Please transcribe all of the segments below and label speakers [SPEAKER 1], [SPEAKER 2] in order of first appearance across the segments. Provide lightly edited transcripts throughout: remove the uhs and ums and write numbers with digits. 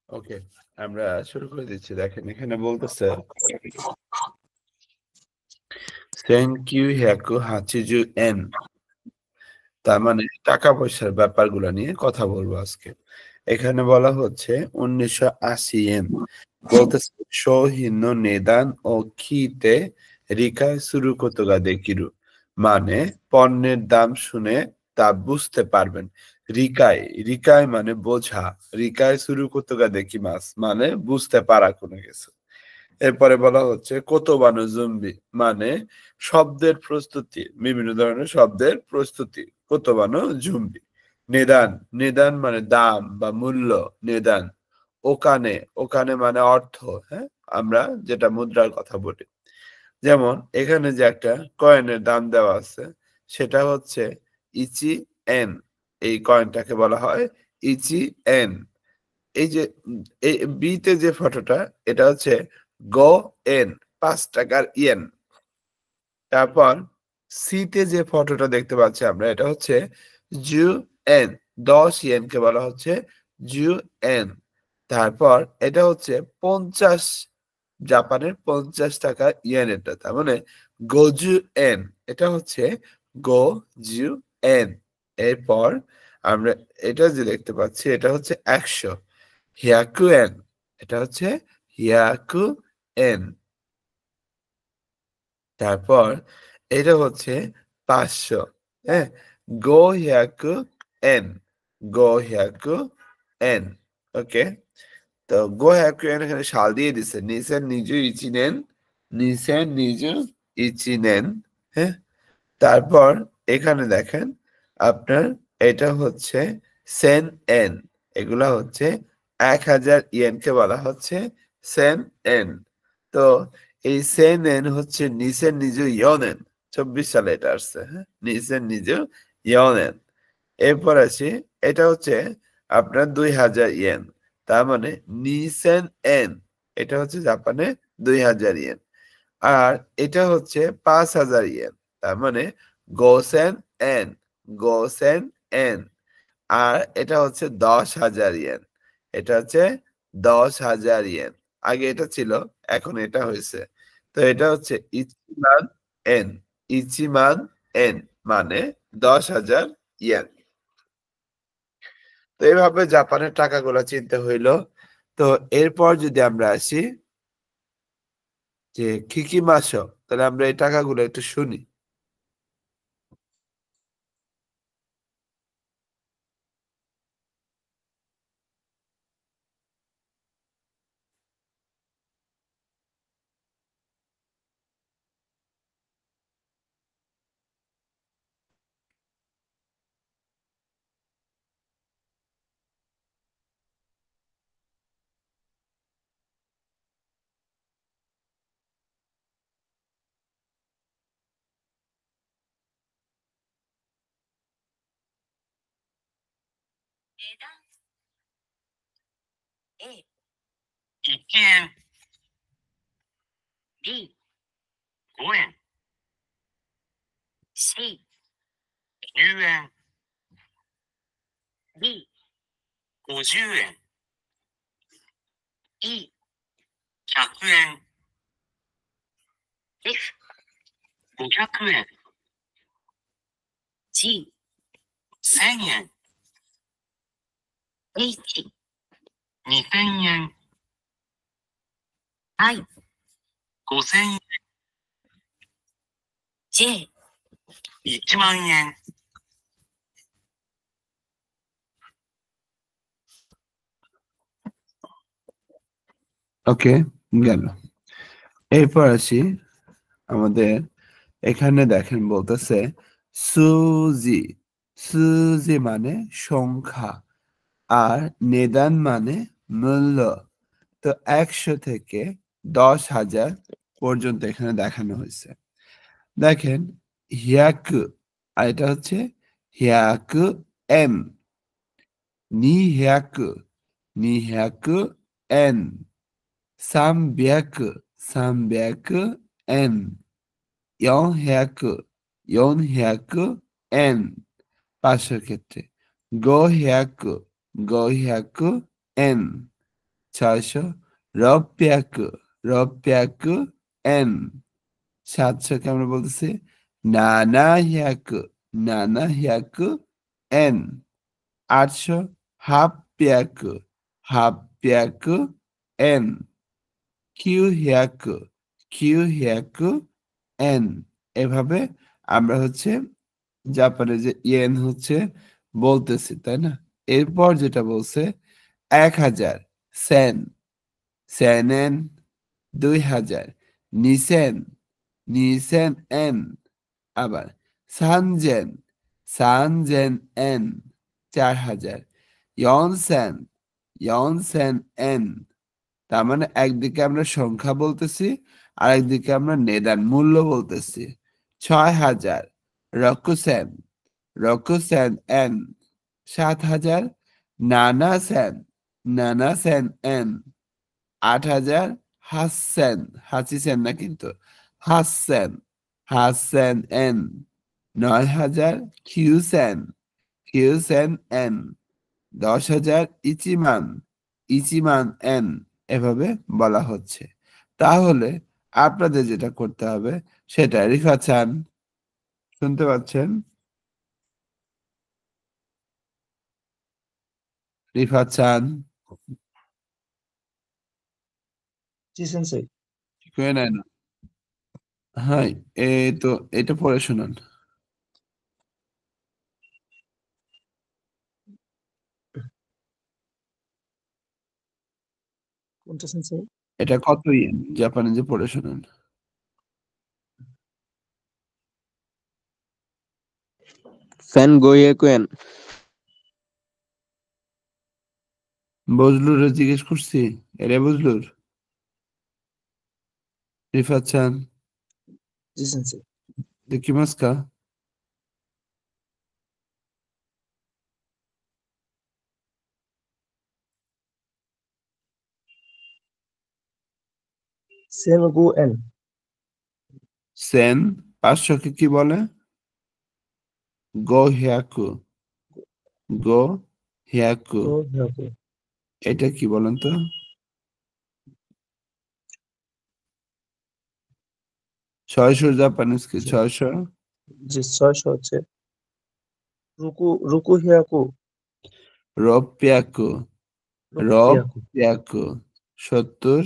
[SPEAKER 1] ওকে, আমরা শুরু করে দিচ্ছি। দেখেন এখানে বলতেছে সেনকিউ হ্যাকু হাচিজু এন। তার মানে টাকা-পয়সার ব্যাপারগুলা নিয়ে কথা বলবো আজকে। এখানে বলা হচ্ছে ১৯৮০ ইয়েন। বলতেছে শৌহিন্য নেদান ও খিতে রিকাই সুরু কোতোগা দেকিরু। মানে পণ্যের দাম শুনে তা বুঝতে পারবেন। রিকাই, রিকাই মানে বোঝা। রিকাই সুরু কোতোগা দেকিমাস মানে বুঝতে পারা কোনো কিছু। এরপরে বলা হচ্ছে কোতোবানো জুম্বি মানে শব্দের প্রস্তুতি, বিভিন্ন ধরনের শব্দের প্রস্তুতি কোতোবানো জুম্বি। নেদান, নেদান মানে দাম বা মূল্য। নেদান ওকানে, ওকানে মানে অর্থ। হ্যাঁ, আমরা যেটা মুদ্রার কথা বলি। যেমন এখানে যে একটা কয়েনের দাম দেওয়া আছে সেটা হচ্ছে ইচি এন। এই কয়েনটাকে বলা হয় ইচি এন। এই যে এই বিতে যে ফটোটা এটা হচ্ছে গো এন, ৫ টাকার ইয়েন। তারপর সিতে যে ফটোটা দেখতে পাচ্ছি আমরা এটা হচ্ছে জু এন, ১০ ইয়েনকে বলা হচ্ছে জু এন। তারপর এটা হচ্ছে ৫০, জাপানের ৫০ টাকা ইয়েন। এটা তার মানে গোজু এন, এটা হচ্ছে গোজু এন। এরপর আমরা এটা যে দেখতে পাচ্ছি এটা হচ্ছে ১০০, হিয়াকুয়েন, এটা হচ্ছে হিয়াকুয়েন। তারপর এটা হচ্ছে ৫০০। হ্যাঁ, গো হিয়াকু এন, গো হিয়াকু এন। ওকে, তো গো হিয়াকু এন এখানে সাল দিয়ে দিছে নিসেন নিজু ইচিনেন, নিসেন নিজু ইচিনেন। হ্যাঁ, তারপর এখানে দেখেন আপনার এটা হচ্ছে সেন এন। এগুলা হচ্ছে ১০০০ ইয়েনকে বলা হচ্ছে সেন এন। তো এই সেন এন হচ্ছে নিসেন নিজু ইয়নেন, ২৪ সালে এটা আসছে। হ্যাঁ, নিসেন নিজু ইয়নেন। এরপর আসি এটা হচ্ছে আপনার ২০০০ ইয়েন। তার মানে নিসেন এন, এটা হচ্ছে জাপানে ২০০০ ইয়েন। আর এটা হচ্ছে ৫০০০ ইয়েন। তার মানে গোসেন এন, গোসেন এন। আর এটা হচ্ছে ১০০০০ ইয়েন। এটা হচ্ছে ১০০০০ ইয়েন। আগে এটা ছিল, এখন এটা হয়েছে। তো এটা হচ্ছে ইচিমান এন, ইচিমান এন মানে ১০০০০ ইয়েন। তো এইভাবে জাপানের টাকাগুলা চিনতে হইলো। তো এরপর যদি আমরা আসি যে কিকিমাসো, তাহলে আমরা এই টাকাগুলো একটু শুনি।
[SPEAKER 2] A 1円 B 5円 C 10円 D 50円 E 100円 F 500円 G 1000円 H 2000円 I 5000円 J 1万円
[SPEAKER 1] ওকে, গেল। এরপর আসি আমাদের এখানে দেখেন বলতেছে সুজি, সুজি মানে সংখ্যা আর নেদান মানে মূল্য। তো ১০০ থেকে ১০০০০ পর্যন্ত এখানে দেখানো হয়েছে। দেখেন হিয়াকু, আর এটা হচ্ছে হিয়াকু এন, নিহিয়াকু, নিহিয়াকু এন, সামবিয়াকু, সামবিয়াকু এন, 400, 400 এন ৫০০ ক্ষেত্রে।500, 500 এন। 600 রপ্যাকু রপ্যাকু এন 700 কে আমরা বলতেছি নানাহ্যাকু নানাহ্যাকু এন 800 হাপ্যাকু হাপ্যাকু এন কিউহ্যাকু কিউহ্যাকু এন এভাবে আমরা হচ্ছে জাপানে যে ইয়েন হচ্ছে বলতেছি তাই না এরপর যেটা বলছে 1000 সেন সেনেন 2000 নিসেন নিসেন এন আবার সানজেন সানজেন এন 4000 ইয়নসেন ইয়নসেন এন তার মানে একদিকে আমরা সংখ্যা বলতেছি আর একদিকে আমরা নেদান মূল্য বলতেছি 6000 রকুসেন রকুসেন এন 7000 নানাসেন নানাসেন এন 8000 হাসেন হাসিসেন না কিন্তু হাসেন হাসেন এন 9000 কিউসেন কিউসেন এন 10,000 ইচিমান ইচিমান এন এভাবে বলা হচ্ছে তাহলে আপনাদের যেটা করতে হবে সেটা রিফা চান শুনতে পাচ্ছেন রিফা চান
[SPEAKER 3] জি সেন্সেই
[SPEAKER 1] শুয়ে নেয় না হ্যাঁ এই তো এটা পড়ে শোনান
[SPEAKER 3] কোনটা সেন্সেই
[SPEAKER 1] এটা কত ইয়েন জাপানিজে পড়ে শোনান
[SPEAKER 4] 1500円。
[SPEAKER 1] বজলুর জিজ্ঞেস করছি এরে বজলুর রিফা চান
[SPEAKER 3] ジ先生。
[SPEAKER 1] দেখি মাস্কা
[SPEAKER 3] 1500円。
[SPEAKER 1] সেন 500 কে কি বলে গো হিয়াকু গো হিয়াকু
[SPEAKER 3] 500。
[SPEAKER 1] এটা কি বলেন তো 600 জাপানিজ কি 600জি
[SPEAKER 3] 600 হচ্ছে রুকু হিয়াকু
[SPEAKER 1] রপ্যাকু
[SPEAKER 3] হিয়াকু
[SPEAKER 1] রপ্যাকু 70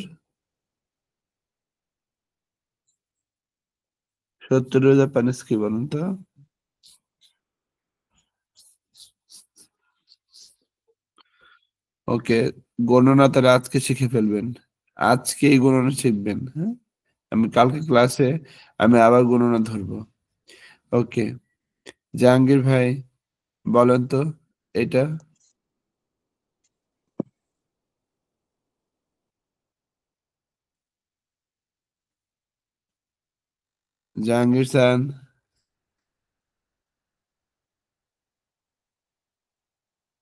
[SPEAKER 1] 70 জাপানিজ কি বলেন তো ওকে গণনা তারা আজকে শিখে ফেলবেন আজকেই গণনা শিখবেন হ্যাঁ আমি কালকে ক্লাসে আমি আবার গণনা ধরবো ওকে জাহাঙ্গীর ভাই বলেন তো এটা জাহাঙ্গীর স্যার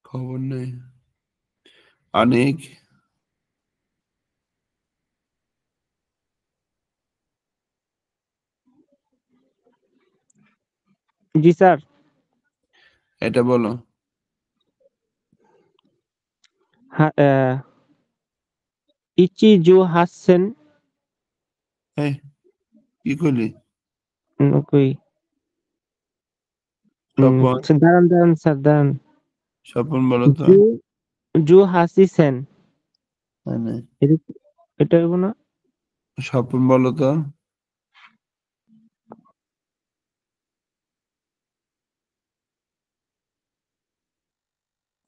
[SPEAKER 1] খবর নেই অনেক
[SPEAKER 4] জি স্যার।
[SPEAKER 1] এটা বলো
[SPEAKER 4] ইচিজু হাসেন
[SPEAKER 1] এই কি করলি
[SPEAKER 4] কই
[SPEAKER 1] স্বপন
[SPEAKER 4] দাঁড়ান স্যার দাঁড়ান
[SPEAKER 1] স্বপন বলো তো
[SPEAKER 4] জু হাসিসেন
[SPEAKER 1] মানে
[SPEAKER 4] এটা হইব না
[SPEAKER 1] স্বপন বলো তো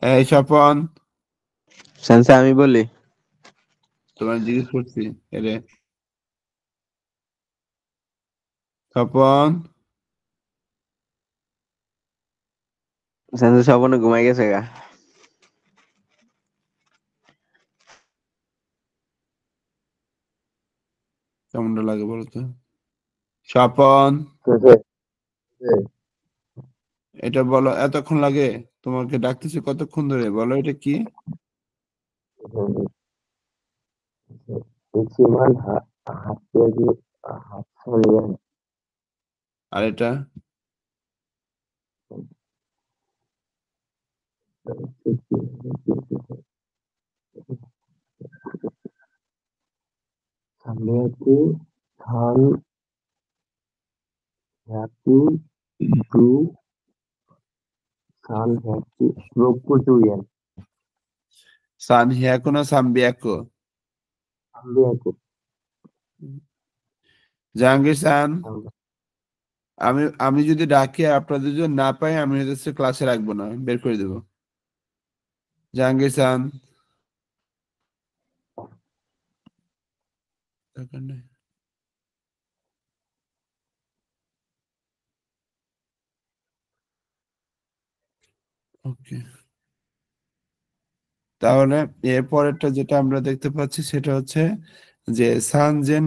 [SPEAKER 1] এই স্বপন
[SPEAKER 4] সেন্সে আমি বলি
[SPEAKER 1] তোমার জিজ্ঞেস করছি এরে স্বপন
[SPEAKER 4] সেন্সে সবনে ঘুমাই গেছে গা
[SPEAKER 1] কেমনটা লাগে বলো তো স্বপন এটা বলো এতক্ষণ লাগে তোমাকে ডাকতেছি কতক্ষণ ধরে বলো এটা কি আর এটা
[SPEAKER 3] হ্যাকু সান হ্যাকু জু সান হ্যাকু রোকু জুয়েন
[SPEAKER 1] সান হিয়াকো না সাম্বিয়াকো?
[SPEAKER 3] সাম্বিয়াকু
[SPEAKER 1] জাহাঙ্গীর সান, আমি যদি ডাকি আপনাদের যদি না পাই আমি হচ্ছে ক্লাসে রাখবো না, বের করে দেবো। জাহাঙ্গীর সান, দরকার নেই। ওকে, তাহলে এরপরেরটা যেটা আমরা দেখতে পাচ্ছি সেটা হচ্ছে যে সানজেন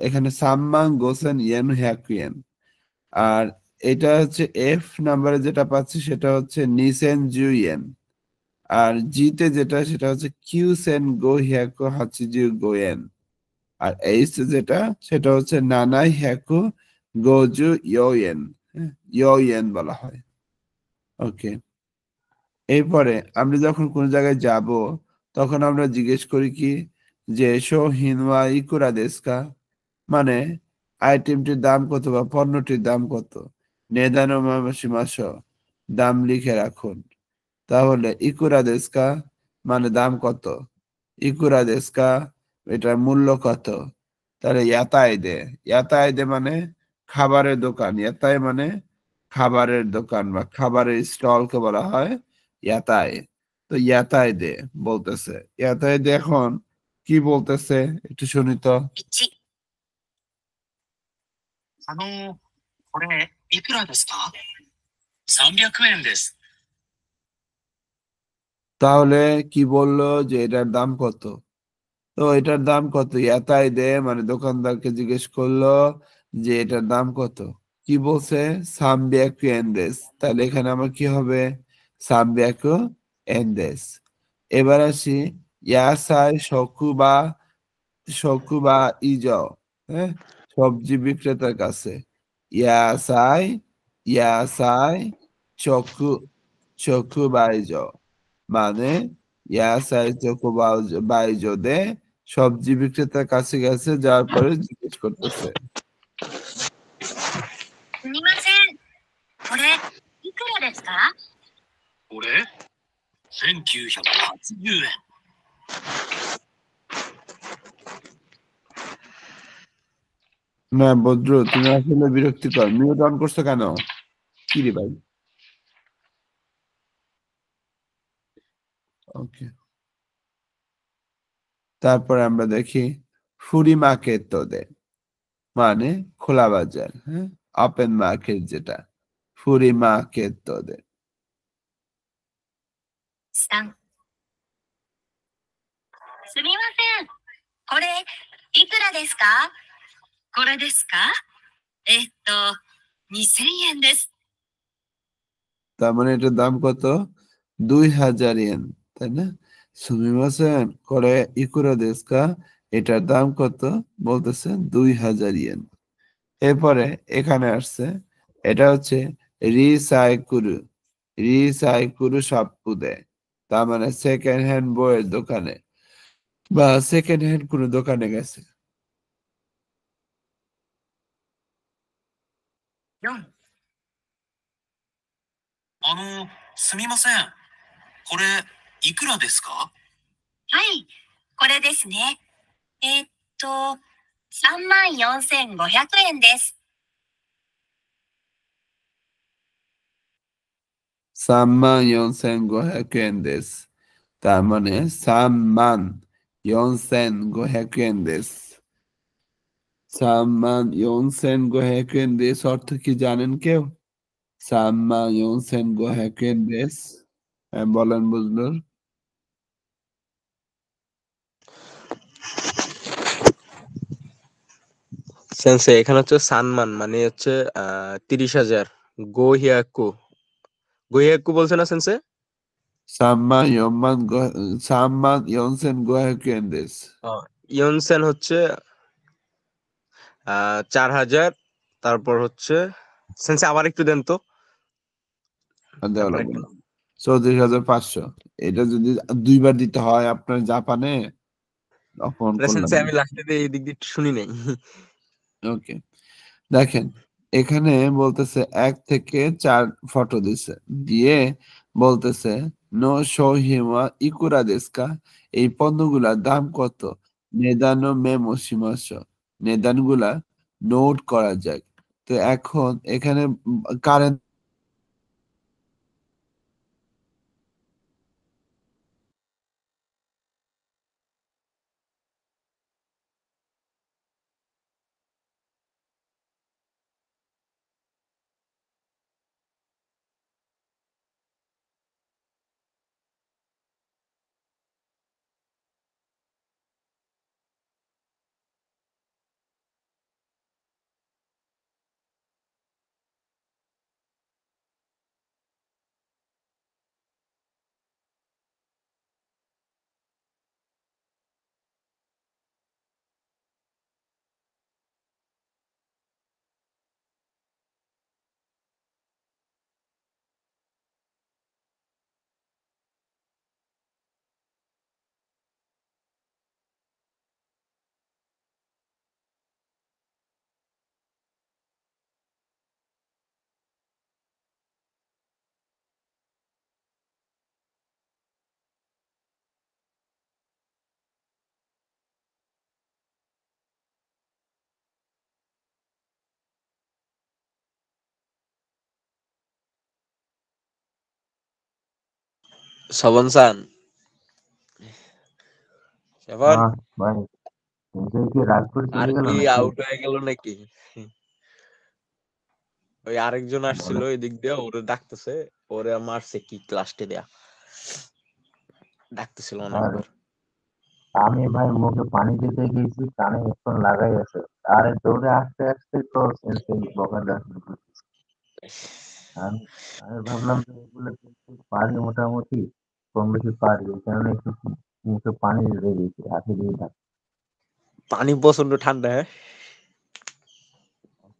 [SPEAKER 1] এখানে সাম্মান গোসেন ইয়েন হ্যাকুয়েন, আর এটা হচ্ছে এফ নাম্বারে যেটা পাচ্ছি সেটা হচ্ছে নিসেন জুইয়েন, আর জিতে যেটা সেটা হচ্ছে কিউসেন গো হ্যাকো হাচিজু গোয়েন, আর এইচ যেটা সেটা হচ্ছে নানাই হ্যাকো গোজু ইয়োয়েন, ইয়োয়েন বলা হয়। ওকে, এরপরে আমরা যখন কোন জায়গায় যাব তখন আমরা জিজ্ঞেস করি কি যে শো হিনওয়া ইকুরা দেস্কা, মানে আইটেমটির দাম কত বা পণ্যটির দাম কত, নেদানো মামাসিমাস, দাম লিখে রাখুন। তাহলে ইকুরা দেস্কা মানে দাম কত, ইকুরা দেস্কা এটার মূল্য কত, তাহলে ইয়াতাই দে মানে খাবারের দোকান, ইয়াতাই মানে খাবারের দোকান বা খাবারের স্টলকে বলা হয় ইয়াতাই। তো ইয়াতাই দে বলতেছে, ইয়াতাই দে এখন কি বলতেছে একটু শুনি তো।
[SPEAKER 2] 1、これ、いくらですか？ 300円です。
[SPEAKER 1] তাহলে কি বললো যে এটার দাম কত, তো এটার দাম কত, ইয়াতাই দে মানে দোকানদারকে জিজ্ঞেস করলো যে এটার দাম কত, কি বলছে সামবিয়াকু এন্দেস, তাহলে এখানে আমার কি হবে সামবিয়াকু এন্দেস। এবার আসি ইয়াসাই শকুবা ইজ, হ্যাঁ, সবজি বিক্রেতার কাছে, ইয়াসাই ইয়াসাই চকু চকুবাইজ মানে ইয়াসাই চকুবাইজ দে সবজি বিক্রেতার কাছে গেছে, যাওয়ার পরে জিজ্ঞেস করতেছে
[SPEAKER 2] すみません。これ、いくらですか？これ、1980円。
[SPEAKER 1] না বদ্র, তুমি আসলে বিরক্তিকর, মিউট অন করছো কেন, কি রে ভাই? ওকে, তারপরে আমরা দেখি ফুরি মার্কেট তোদের মানে খোলা বাজার, হ্যাঁ, ওপেন মার্কেট যেটা, ফুরি মার্কেট তোদের।
[SPEAKER 2] 3、すみません。これ、いくらですか？これですか？2000円です。
[SPEAKER 1] তার মানে এটার দাম কত, 2000 ইয়েন, তাই না? সুমিমাসেন করে ইকুরা দেস্কা, এটার দাম কত বলতেছে 2000 ইয়েন। এরপরে এখানে আসছে এটা হচ্ছে রিসাইকুরু সাপ্পুদে, তার মানে সেকেন্ড হ্যান্ড বইয়ের দোকানে বা সেকেন্ড হ্যান্ড কোনো দোকানে গেছে।
[SPEAKER 2] 4、すみません。これ、いくらですか？はい、これですね。34,500円です。
[SPEAKER 1] সাম্মান ইয়নসেন গোহ্যাকুয়েন্দেস, তার মানে সাম্মান ইয়নসেন গোহ্যাকুয়েন্দেস, সাম্মান ইয়নসেন গোহ্যাকুয়েন্দেস অর্থ কি জানেন কেউ? সাম্মান ইয়নসেন গোহ্যাকুয়েন্দেস, বলেন বুঝলুর।
[SPEAKER 5] সেন্সে এখানে হচ্ছে সানমান মানে হচ্ছে 30,000, গোহিয়াকু বলছে না সেন্সে?
[SPEAKER 1] সাম্মান ইয়নসেন গোহ্যাকুয়েন্দেস,
[SPEAKER 5] ইয়নসেন হচ্ছে 4000, তারপর হচ্ছে সেন্সে আবার একটু দেন তো।
[SPEAKER 1] 34,500, এটা যদি 2বার দিতে হয় আপনার জাপানে অপমান করলাম
[SPEAKER 5] সেন্সে আমি লাস্টে এই দিক দিয়ে একটু শুনি নাই।
[SPEAKER 1] ওকে দেখেন এখানে বলতেছে 1 থেকে 4 ফটো দিছে দিয়ে বলতেছে নো শোহিমা ইকুরা দেস্কা এই পণ্যগুলার দাম কত নেদানো মেমো শিমাস নেদানগুলা নোট করা যায় তো এখন এখানে কারেন্ট
[SPEAKER 5] সবনসান সেভন
[SPEAKER 3] ভাই সেন্সে কি রাগ করে
[SPEAKER 5] আর
[SPEAKER 3] চলে গেল
[SPEAKER 5] কি
[SPEAKER 3] নাকি?
[SPEAKER 5] আউট হয়ে গেল নাকি? ওই আরেকজন আসছিল এদিক দিয়ে, ওরে ডাকতেছে, ওরে মারছে কি লাস্টে দেয়া, ডাকতেছিল
[SPEAKER 3] আর
[SPEAKER 5] অনেকবার।
[SPEAKER 3] আমি ভাই মুখে পানি দিতে গেছি, কানে হেডফোন লাগাই আছে, আরে দৌড়ে আসতে আসতে তো সেন্সে বকাটা শুরু করতেছে। আমি আমি ভাবলাম যে এগুলো কিন্তু পারি মোটামুটি, কম বেশি পারি, এই কারণে একটু মুখে পানি দিয়ে দিয়েছি, হাতে দিয়ে ডাক।
[SPEAKER 5] পানি প্রচন্ড ঠান্ডা, হ্যাঁ।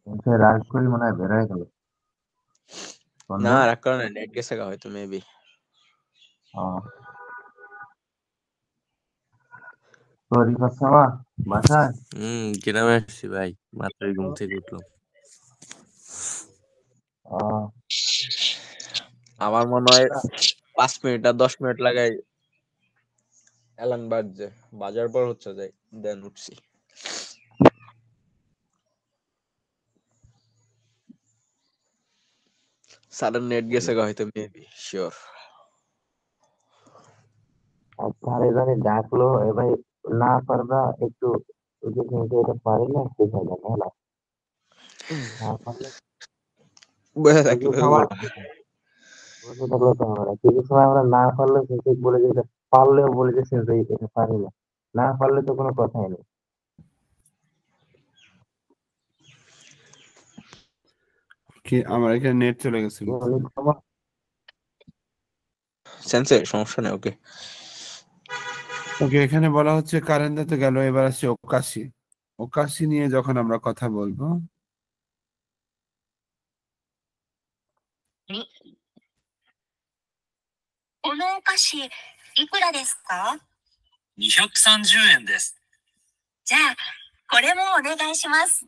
[SPEAKER 3] সেন্সে রাগ করে মনে হয় বের হয়ে গেল
[SPEAKER 5] না
[SPEAKER 3] বন্ধু।
[SPEAKER 5] রাগ করে না, নেট গেছে গা হয়তো মেবি।
[SPEAKER 3] তো রিফাত সামা বাসায়?
[SPEAKER 6] গ্রামে আসছি ভাই, মাত্রই ঘুম থেকে উঠলাম।
[SPEAKER 3] আহ,
[SPEAKER 5] আমার মনে হয় 5 মিনিট আর 10 মিনিট লাগাই অ্যালার্ম বাজছে, বাজার পর হচ্ছে যাই দেন উঠছি। সাডেন নেট গেছে গা হয়তো মেবি, শিওর।
[SPEAKER 3] ধারে ধারে ডাকলো এবার, না পারবা একটু, ওই যে সেন্সে এটা পারি না ঠিক হয়ে যাবে, হ্যাঁ না পারলে
[SPEAKER 5] বসে
[SPEAKER 3] কিছু
[SPEAKER 5] থাকলে হইব
[SPEAKER 3] সময়
[SPEAKER 5] না।
[SPEAKER 3] বসে থাকলে তো হবে না, কিছু সময় আমরা না পারলে সেন্সে বলে যে এটা, পারলেও বলে যে সেন্সে এটা পারি না, না পারলে তো কোনো কথাই নেই।
[SPEAKER 1] কি আমার এখানে নেট চলে গেছিল
[SPEAKER 3] অনেক সময়
[SPEAKER 5] সেন্সে সমস্যা নেই, ওকে।
[SPEAKER 1] ওকে এখানে বলা হচ্ছে কারেন্টে তো গেল এবার আসছে ওকাশি ওকাশি নিয়ে যখন আমরা কথা বলবো
[SPEAKER 2] このお菓子、いくらですか ?230 円です。じゃあ、これもお願いします。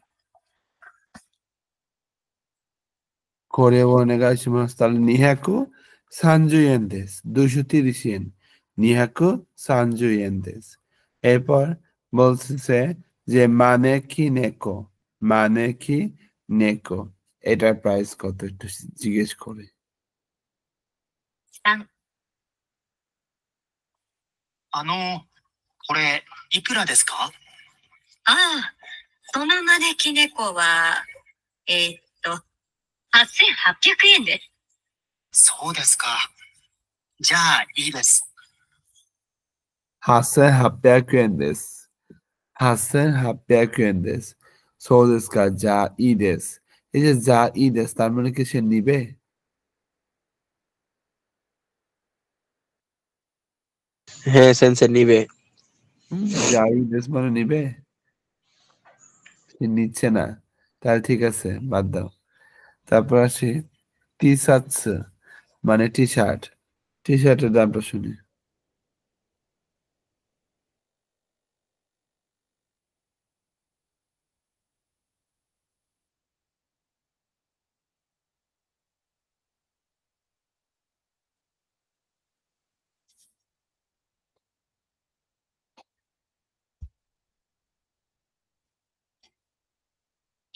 [SPEAKER 1] これをお願いしますতাহলে 230 円です 230 yen 230 yenですএরপর বলছে যে মানে কি নেকো এটার প্রাইস কত একটু জিজ্ঞেস করে
[SPEAKER 2] 3。これ、いくらですかああ、その招き猫は、8800円です。そうですか。じゃあ、いいです。
[SPEAKER 1] 8800 円です8800 円ですそうですかじゃあいいですএই যে যা ই দেশ তার মানে কি সে নিবে
[SPEAKER 5] হ্যাঁ সেন্সে নিবে।
[SPEAKER 1] যা ই দেশ মানে নিবে সে নিচ্ছে না তাহলে ঠিক আছে বাদ দাও তারপর আসি টি শার্টস মানে টি শার্টের দামটা শুনি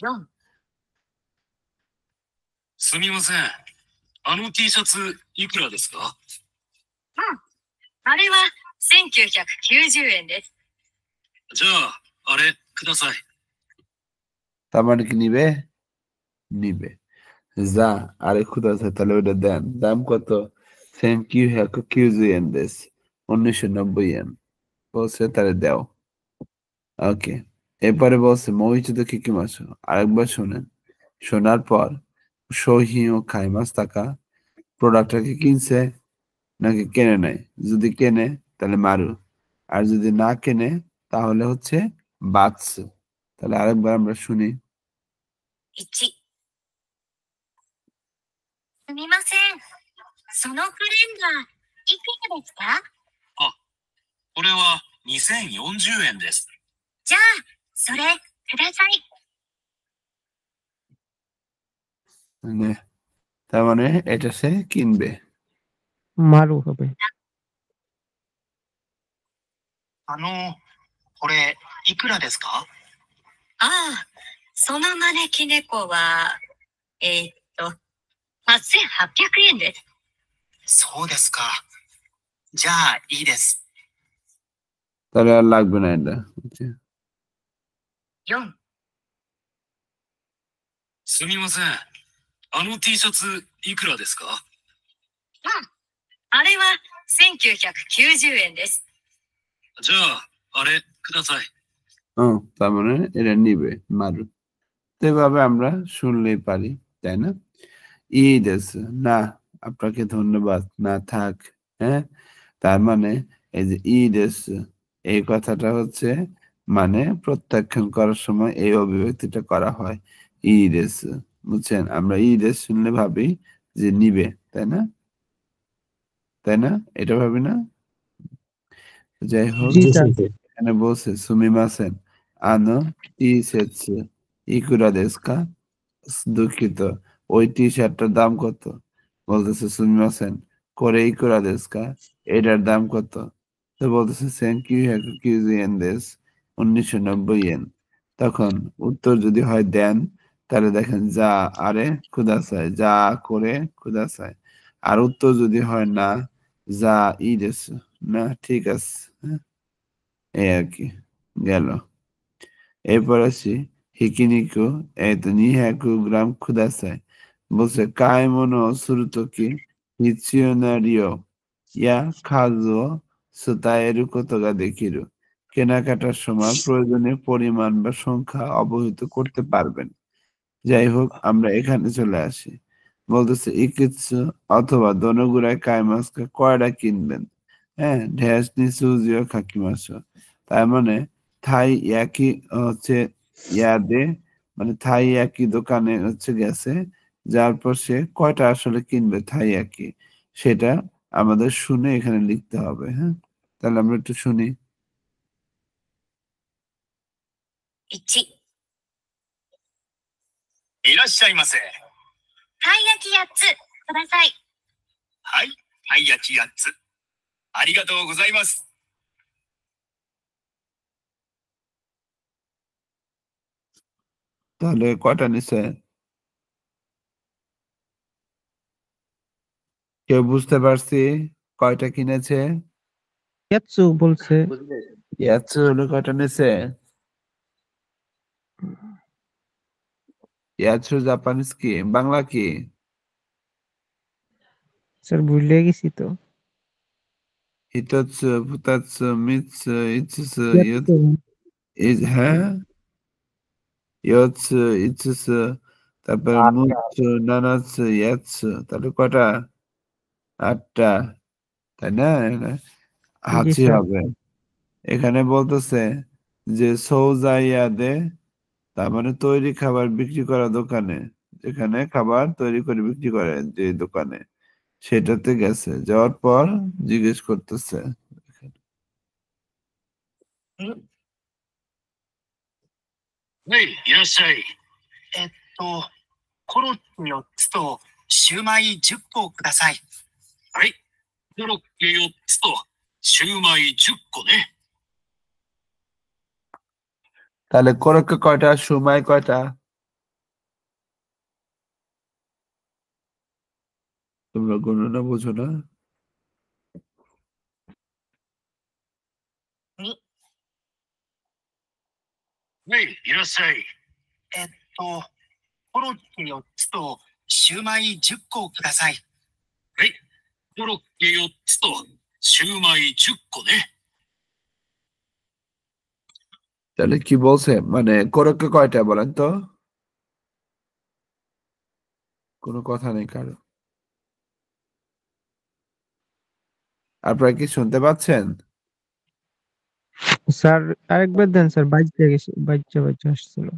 [SPEAKER 2] 4、
[SPEAKER 7] すみません。あの T シャツいくらですか？
[SPEAKER 2] あれは1990円です。
[SPEAKER 7] じゃあ、あれください。
[SPEAKER 1] তার মানে কি নিবে? নিবে। যা, আরে খুদা আছে, তাহলে ওটা দেন। দাম কত? থ্যাংক ইউ হ্যাকো কিউজি এন দেস, 1990 ইয়েন। বলছে তাহলে দাও। ওকে, এরপরে বলছে মহিচুদো কিকিমাসো। আরেকবার শোনেন। শোনার পর সহিও খাইমাস টাকা প্রোডাক্টটা কি কিনছে নাকি কেনে নাই? যদি কেনে তাহলে মারু, আর যদি না কেনে তাহলে হচ্ছে বাতসু। তাহলে আরেকবার আমরা শুনি।
[SPEAKER 2] 1、すみません。そのカレンダー、いくらですか？
[SPEAKER 7] これは2040円です。
[SPEAKER 2] じゃあ、それ、ください。
[SPEAKER 1] মানে তার মানে এটা সে কিনবে।
[SPEAKER 4] মারু হবে।
[SPEAKER 7] これいくらですか？
[SPEAKER 2] ああ、その招き猫は、8800円です。
[SPEAKER 7] そうですか。じゃあ、いいです。
[SPEAKER 1] তাহলে আর লাগবে না এটা।
[SPEAKER 2] 4、
[SPEAKER 7] すみません。あの T シャツいくらですか？
[SPEAKER 2] あれは1990円です。
[SPEAKER 7] じゃあ、あれください。
[SPEAKER 1] তার মানে এটা নিবে, মারু। তো এভাবে আমরা শুনলেই পারি, তাই না? ইদেস, না, আপনাকে ধন্যবাদ, না থাক। হ্যাঁ, তার মানে এই যে ইদেস, এই কথাটা হচ্ছে মানে প্রত্যাখ্যান করার সময় এই অভিব্যক্তিটা করা হয়, ইদেস। বুঝছেন? আমরা ইদেস শুনলে ভাবি যে নিবে, তাই না? তাই না? এটা ভাবি না? যাই হোক,
[SPEAKER 4] জি স্যার।
[SPEAKER 1] এখানে বলছে সুমিমাসেন আনো টি সেটস ইকুরা দেসু কা? দুঃখিত, ওই টি শার্টটার দাম কত? বলতেছে সুমিমাসেন করে ইকুরা দেসু কা? এটার দাম কত? তো বলতেছে সেনকিউ হ্যাকু কিউজি এন দেস, 1990 ইয়েন। তখন উত্তর যদি হয় দেন, তাহলে দেখেন যা আরে কুদাসাই, যা করে কুদাসাই। আর উত্তর যদি হয় না, যা ই দেসু, না ঠিক আছে। হ্যাঁ, এই আর কি গেল। এরপর আসি হিকিনিকু এতো 200 গ্রাম কুদাসাই। বলছে কাইমোনো সুরুতোকি হিচিও না রিও ইয়া কাজু সুতায়েরু কোতো গা দেখিরু। কেনাকাটার সময় প্রয়োজনীয় পরিমাণ বা সংখ্যা অবহিত করতে পারবেন। যাই হোক, আমরা এখানে চলে আসি। বলতেছে ইকিৎসু অথবা দোনোগুড়ায় কাইমাসকে কয়টা কিনবেন? হ্যাঁ, ঢ্যাস নি সুজিও খাকিমাসো। তার মানে থাই ইয়াকি হচ্ছে ইয়াদে, মানে থাই ইয়াকি দোকানে হচ্ছে গেছে, যার পর সে কয়টা আসলে কিনবে থাই ইয়াকি, সেটা আমাদের শুনে এখানে লিখতে হবে। হ্যাঁ, তাহলে আমরা একটু শুনি।
[SPEAKER 2] 1、
[SPEAKER 7] いらっしゃいませ。
[SPEAKER 2] たい焼き8つください。
[SPEAKER 7] はい、たい焼き8つ。ありがとうございます。
[SPEAKER 1] তাহলে কয়টা নিছে? কেউ বুঝতে পারছি কয়টা কিনেছে?
[SPEAKER 4] ইয়াতসু বলছে।
[SPEAKER 1] ইয়াতসু হলো কয়টা নিছে? ইয়াতসু জাপানিজ কি, বাংলা কি?
[SPEAKER 4] স্যার ভুলে গেছি তো।
[SPEAKER 1] হিতোৎসু, ফুতাৎসু, মিৎসু, ইৎসুসু,
[SPEAKER 4] ইয়াতসু।
[SPEAKER 1] হ্যাঁ, ইয়োৎসু, ইৎসুসু, তারপরে মুৎসু, নানাৎসু, ইয়াতসু। তাহলে কয়টা? 8টা, তাই না?
[SPEAKER 4] জি
[SPEAKER 1] হাঁচি
[SPEAKER 4] স্যার।
[SPEAKER 1] হবে। এখানে বলতেছে যে সৌজাইয়াদে, তার মানে তৈরি খাবার বিক্রি করা দোকানে, যেখানে খাবার তৈরি করে বিক্রি করে যে দোকানে, সেটাতে গেছে। যাওয়ার পর জিজ্ঞেস করতেছে
[SPEAKER 7] はい、いらっしゃい。コロッケ4つとシューマイ10個ください。はい、コロッケ4つとシューマイ10個ね。
[SPEAKER 1] তাহলে কোরকে কয়টা, সুমাই কয়টা? তোমরা গণনা বোঝো না?
[SPEAKER 2] に、
[SPEAKER 7] はい、いらっしゃい。
[SPEAKER 2] コロッケ4つとシューマイ10個ください。
[SPEAKER 7] はい、コロッケ4つとシューマイ10個ね。
[SPEAKER 1] তাহলে কি বলছে? মানে কোরককে কয়টা বলেন তো? কোনো কথা নেই কারো। আপনারা কি শুনতে পাচ্ছেন?
[SPEAKER 4] স্যার আরেকবার দেন স্যার, বাজতে গেছে, বাজছে আসছিল।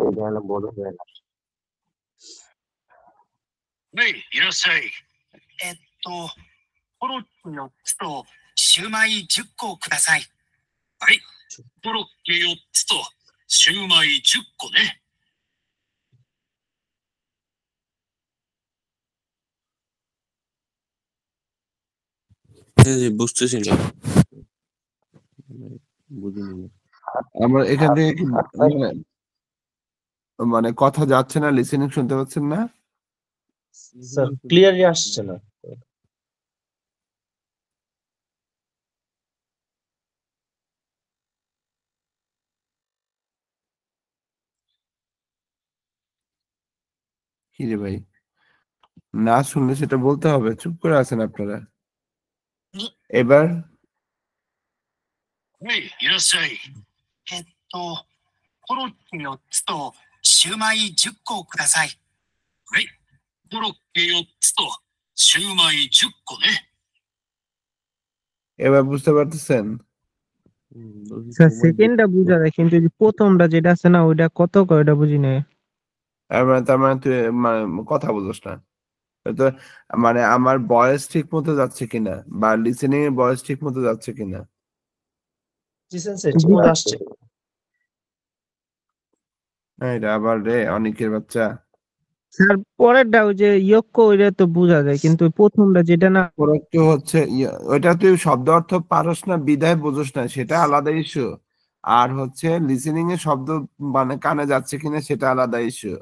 [SPEAKER 3] এখানে বড় হয়ে না।
[SPEAKER 7] はい、いらっしゃい。
[SPEAKER 2] コロッケ4つとシューマイ10個ください。
[SPEAKER 7] はい、コロッケ4つとシューマイ10個ね。
[SPEAKER 6] বুঝতেছি না, বুঝিনি।
[SPEAKER 1] আমার এখান থেকে কি মানে কথা যাচ্ছে না? লিসেনিং শুনতে পাচ্ছেন না?
[SPEAKER 8] স্যার ক্লিয়ারলি আসছে না।
[SPEAKER 1] কি রে ভাই, না শুনলে সেটা বলতে হবে, চুপ করে আছেন আপনারা। এবার
[SPEAKER 7] はい、いらっしゃい。
[SPEAKER 2] コロッケ4つとシューマイ10個ください。
[SPEAKER 7] はい、コロッケ4つとシューマイ10個ね。
[SPEAKER 1] এবার বুঝতে পারতেছেন?
[SPEAKER 4] স্যার সেকেন্ডটা বুঝা যায়, কিন্তু যে প্রথমটা যেটা আছে না ওইটা কত কয় ওটা বুঝি না।
[SPEAKER 1] তার মানে তুই কথা বুঝোস না তো, মানে আমার বয়স ঠিক মতো যাচ্ছে কিনা বা লিসেনিং এর বয়স ঠিক মতো যাচ্ছে কিনা?
[SPEAKER 8] জি স্যার ঠিক আসছে।
[SPEAKER 1] এটা আবার রে অনেকের বাচ্চা।
[SPEAKER 4] স্যার পরেরটা ওই যে ইয়ক্ক ওইটা তো বোঝা যায়, কিন্তু প্রথমটা যেটা না
[SPEAKER 1] কোরককে হচ্ছে ওইটা তুই শব্দ অর্থ পারস না বিধায় বুঝোস না, সেটা আলাদা ইস্যু। আর হচ্ছে লিসেনিং এর শব্দ মানে কানে যাচ্ছে কিনা সেটা আলাদা ইস্যু।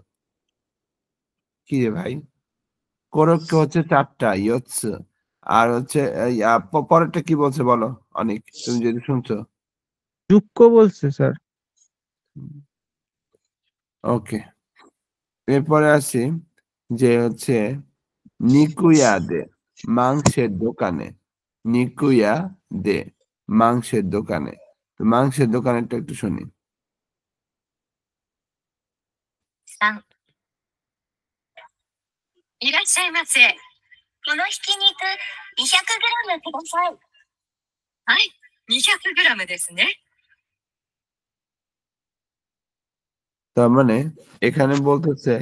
[SPEAKER 1] কি রে ভাই, কোরককে হচ্ছে 4টা ইয়ৎস, আর হচ্ছে পরেরটা কি বলছে বলো অনেক, তুমি যদি শুনছো।
[SPEAKER 4] যুক্ক বলছে স্যার।
[SPEAKER 1] ওকে, এরপরে আসি যে হচ্ছে নিকুয়া দে মাংসের দোকানে। নিকুয়া দে মাংসের দোকানে, তো মাংসের দোকানেরটা একটু শুনি।
[SPEAKER 2] 3、いらっしゃいませ。このひき肉 200g ください。はい、200g ですね。
[SPEAKER 1] তার মানে এখানে বলতেছে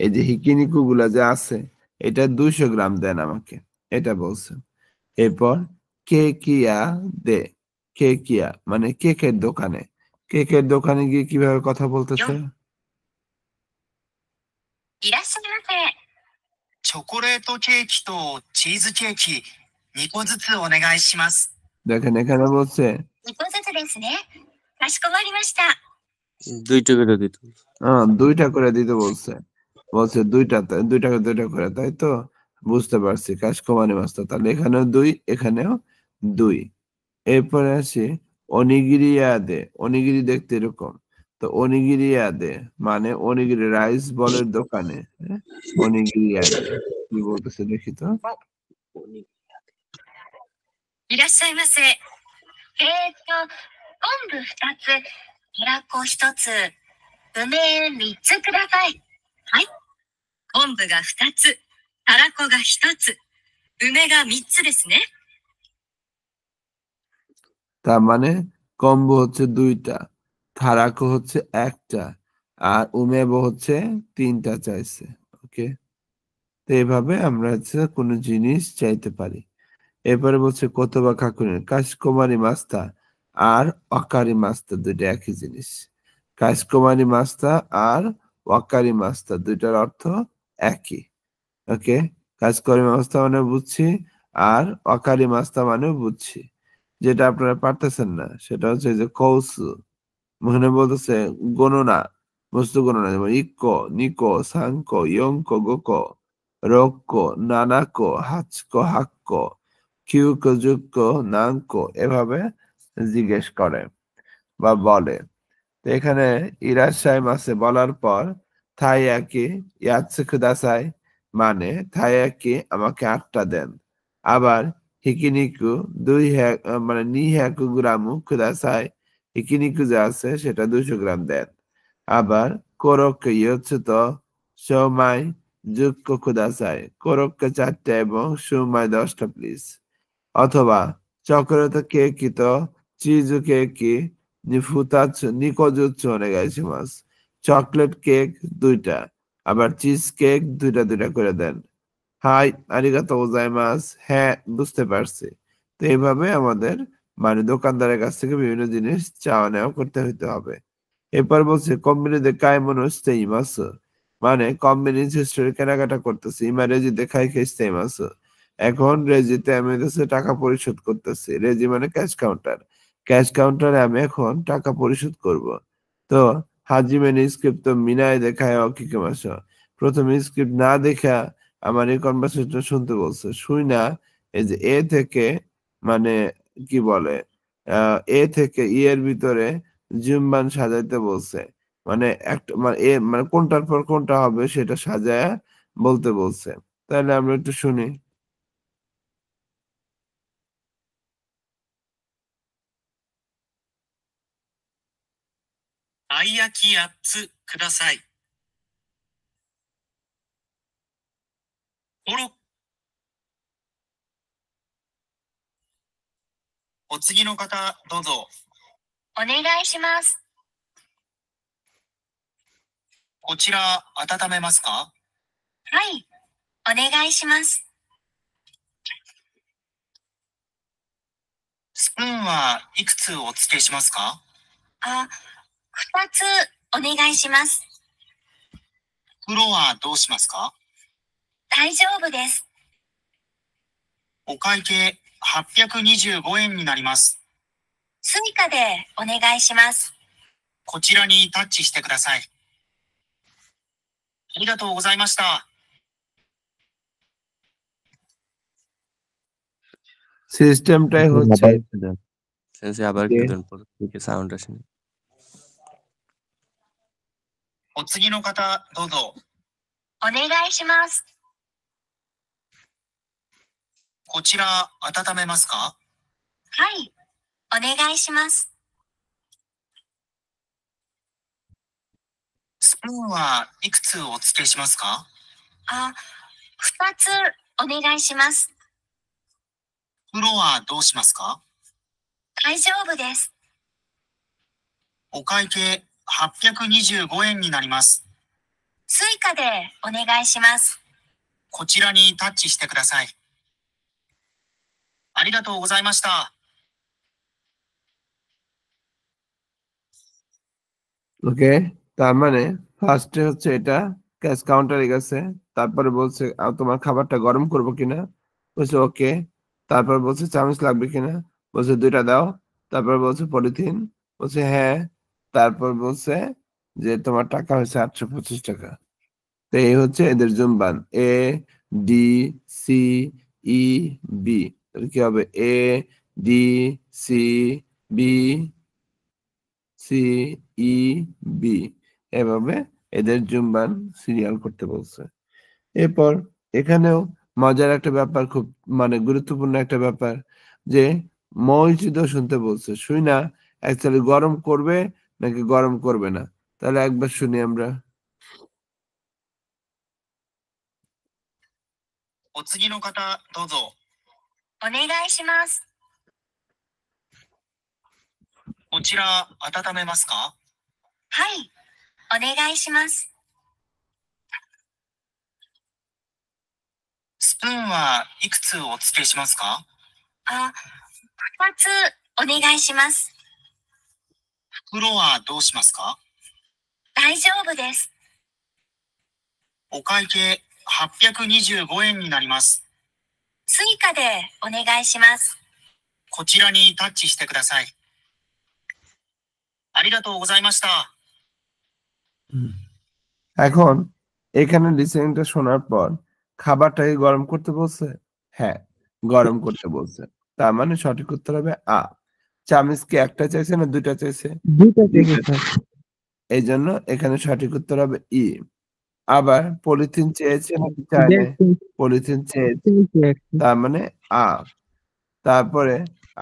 [SPEAKER 1] এই যে হিকিনিকু গুলা যে আছে এটা 200 গ্রাম দেন আমাকে, এটা বলছে। এরপর কেকিয়া দে, কেকিয়া মানে কেকের দোকানে। কেকের দোকানে গিয়ে কিভাবে কথা বলতেছে?
[SPEAKER 2] いらっしゃいませ。チョコレートケーキとチーズケーキ2個ずつお願いします。
[SPEAKER 1] দেখেন এখানে বলছে
[SPEAKER 2] 2個ずつですね。かしこまりました。
[SPEAKER 6] 2টা করে দিত।
[SPEAKER 1] 2টা করে দিতে বলছে, বলছে 2টা করে, তাই তো? বুঝতে পারছি, কাশকমানি মাস্তা। তাহলে এখানেও 2, এখানেও 2। এরপরে আসি অনিগিরিয়া দে। অনিগিরি দেখতে এরকম, তো অনিগিরিয়া দে মানে অনিগিরি রাইস বলের দোকানে। অনিগিরিয়া দে কি বলতেছে দেখি তো।
[SPEAKER 2] いらっしゃいませ。昆布2つ、たらこ1つ、梅3つください。はい。昆布が2つ、たらこが1つ、梅が3つですね。
[SPEAKER 1] তার মানে কম্বো হচ্ছে 2টা, থারাকো হচ্ছে 1টা, আর উমেবো হচ্ছে 3টা চাইছে। ওকে, তো এইভাবে আমরা হচ্ছে কোনো জিনিস চাইতে পারি। এরপরে বলছে কোতোবা কাকুনের কাশকুমারি মাস্তা আর অকারি মাস্তা দুইটা একই জিনিস। কাশকুমারি মাস্তা আর ওয়াকারি মাস্তা দুইটার অর্থ একই। ওকে, কাশকুমারি মাস্তা মানে বুঝছি, আর অকারি মাস্তা মানে বুঝছি। যেটা আপনারা পারতেছেন না সেটা হচ্ছে যে কৌসু, মনে বলতেছে গণনা, বস্তু গণনা, যেমন ইক্কো, নিকো, সাংকো, ইয়ংকো, গোকো, রোক্কো, নানাকো, হাচকো, হাক্কো, কিউকো, জুক্কো, নাংকো, এভাবে জিজ্ঞেস করে বা বলে। তো এখানে ইরাশাই মাসে বলার পর থাইয়াকি ইয়াৎসু কুদাসাই মানে থাইয়াকি আমাকে 8টা দেন। আবার হিকিনিকু মানে নিহ্যাকু গ্রামু কুদাসাই, হিকিনিকু যা আছে সেটা 200 গ্রাম দেন। আবার কোরোক্কে ইয়োৎসুতো সৌমাই জুক্কো কুদাসাই, কোরোক্কে 4টা এবং সৌমাই 10টা প্লিজ। অথবা চক্রত কেকিত চিজু কেকি নিকোজুৎসু ওনেগাইশিমাস, চকলেট কেক 2টা, আবার চিজ কেক 2টা করে দেন। হাই আরিগাতো গোজাইমাস, হ্যাঁ বুঝতে পারছি। তো এইভাবে আমাদের মানে দোকানদারের কাছ থেকে বিভিন্ন জিনিস চাওয়া নেওয়া করতে হইতে হবে। এরপর বলছে কম্বিনিতে কাইমনো স্টেইমাস, মানে কম্বিনিজ স্টোরে কেনাকাটা করতেছি, ইমা রেজিতে খাই খাই স্টেইমাস, এখন রেজিতে আমি হচ্ছে টাকা পরিশোধ করতেছি। রেজি মানে ক্যাশ কাউন্টার, ক্যাশ কাউন্টারে আমি এখন টাকা পরিশোধ করব। তো হাজিমেনি স্ক্রিপ্ট তো মিনায় দেখায় অকিকে মাস, প্রথমে স্ক্রিপ্ট না দেখা আমার এই কনভারসেশনটা শুনতে বলছে। শুই না এই যে এ থেকে মানে কি বলে এ থেকে ই এর ভিতরে জুমবান সাজাইতে বলছে, মানে একটা মানে এ মানে কোনটার পর কোনটা হবে সেটা সাজায়া বলতে বলছে। তাহলে আমরা একটু শুনি।
[SPEAKER 7] たい焼き8つください。お次の方、どうぞ。
[SPEAKER 2] お願いします。
[SPEAKER 7] こちら、温めますか？
[SPEAKER 2] はい、お願いします。
[SPEAKER 7] スプーンはいくつお付けしますか？
[SPEAKER 2] あ、2つお願いします。
[SPEAKER 7] 袋はどうしますか？
[SPEAKER 2] 大丈夫です。
[SPEAKER 7] お会計825円になります。
[SPEAKER 2] スイカでお願いします。
[SPEAKER 7] こちらにタッチしてください。ありがとうございました。
[SPEAKER 1] সিস্টেমটাই হচ্ছে
[SPEAKER 6] সেন্সে আবার একটু দেন, পর থেকে সাউন্ড আসেনি।
[SPEAKER 7] お次の方、どうぞ。
[SPEAKER 2] お願いします。
[SPEAKER 7] こちら、温めますか？
[SPEAKER 2] はい、お願いします。
[SPEAKER 7] スプーンはいくつお付けしますか？
[SPEAKER 2] あ、2つお願いします。
[SPEAKER 7] 袋はどうしますか？
[SPEAKER 2] 大丈夫です。
[SPEAKER 7] お会計825円になります。
[SPEAKER 2] スイカでお願いします。
[SPEAKER 7] こちらにタッチしてください。ありがとうございました。
[SPEAKER 1] ওকে, তার মানে ফার্স্টে হচ্ছে এটা ক্যাশ কাউন্টারে গেছে, তারপরে বলছে তোমার খাবারটা গরম করবো কিনা, বলছে ওকে। তারপর বলছে চামচ লাগবে কিনা, বলছে 2টা দাও। তারপর বলছে পলিথিন, বলছে হ্যাঁ। তারপর বলছে যে তোমার টাকা হয়েছে 825 টাকা। তো এই হচ্ছে এদের জুমবান, A D C E B. কি হবে? A D C B C E B, এভাবে এদের জুমবান সিরিয়াল করতে বলছে। এরপর এখানেও মজার একটা ব্যাপার, খুব মানে গুরুত্বপূর্ণ একটা ব্যাপার, যে মসজিদও শুনতে বলছে। শুই না অ্যাকচুয়ালি গরম করবে নাকি গরম করবে না। তাহলে একবার শুনি আমরা।
[SPEAKER 7] お次の方、どうぞ。
[SPEAKER 2] お願いします。
[SPEAKER 7] こちら、温めますか？
[SPEAKER 2] はい、お願いします。
[SPEAKER 7] スプーンはいくつお付けしますか？
[SPEAKER 2] あ、2つお願いします。
[SPEAKER 7] 袋はどうしますか？
[SPEAKER 2] 大丈夫です。
[SPEAKER 7] お会計825円になります。
[SPEAKER 2] スイカでお願いします。
[SPEAKER 7] こちらにタッチしてください。ありがとうございました。
[SPEAKER 1] এখন এখানে লিসেনিংটা শোনার পর খাবারটাকে গরম করতে বলছে? হ্যাঁ, গরম করতে বলছে। তার মানে সঠিক উত্তর হবে আ। চামিচ কি একটা চাইছে না ২ টা চাইছে?
[SPEAKER 4] দুইটা
[SPEAKER 1] ২
[SPEAKER 4] থেকে
[SPEAKER 1] টা। এইজন্য এখানে সঠিক উত্তর হবে ই। আবার পলিথিন চেয়েছে নাকি চায় নাই? পলিথিন চেয়েছে। তার মানে আ। তারপরে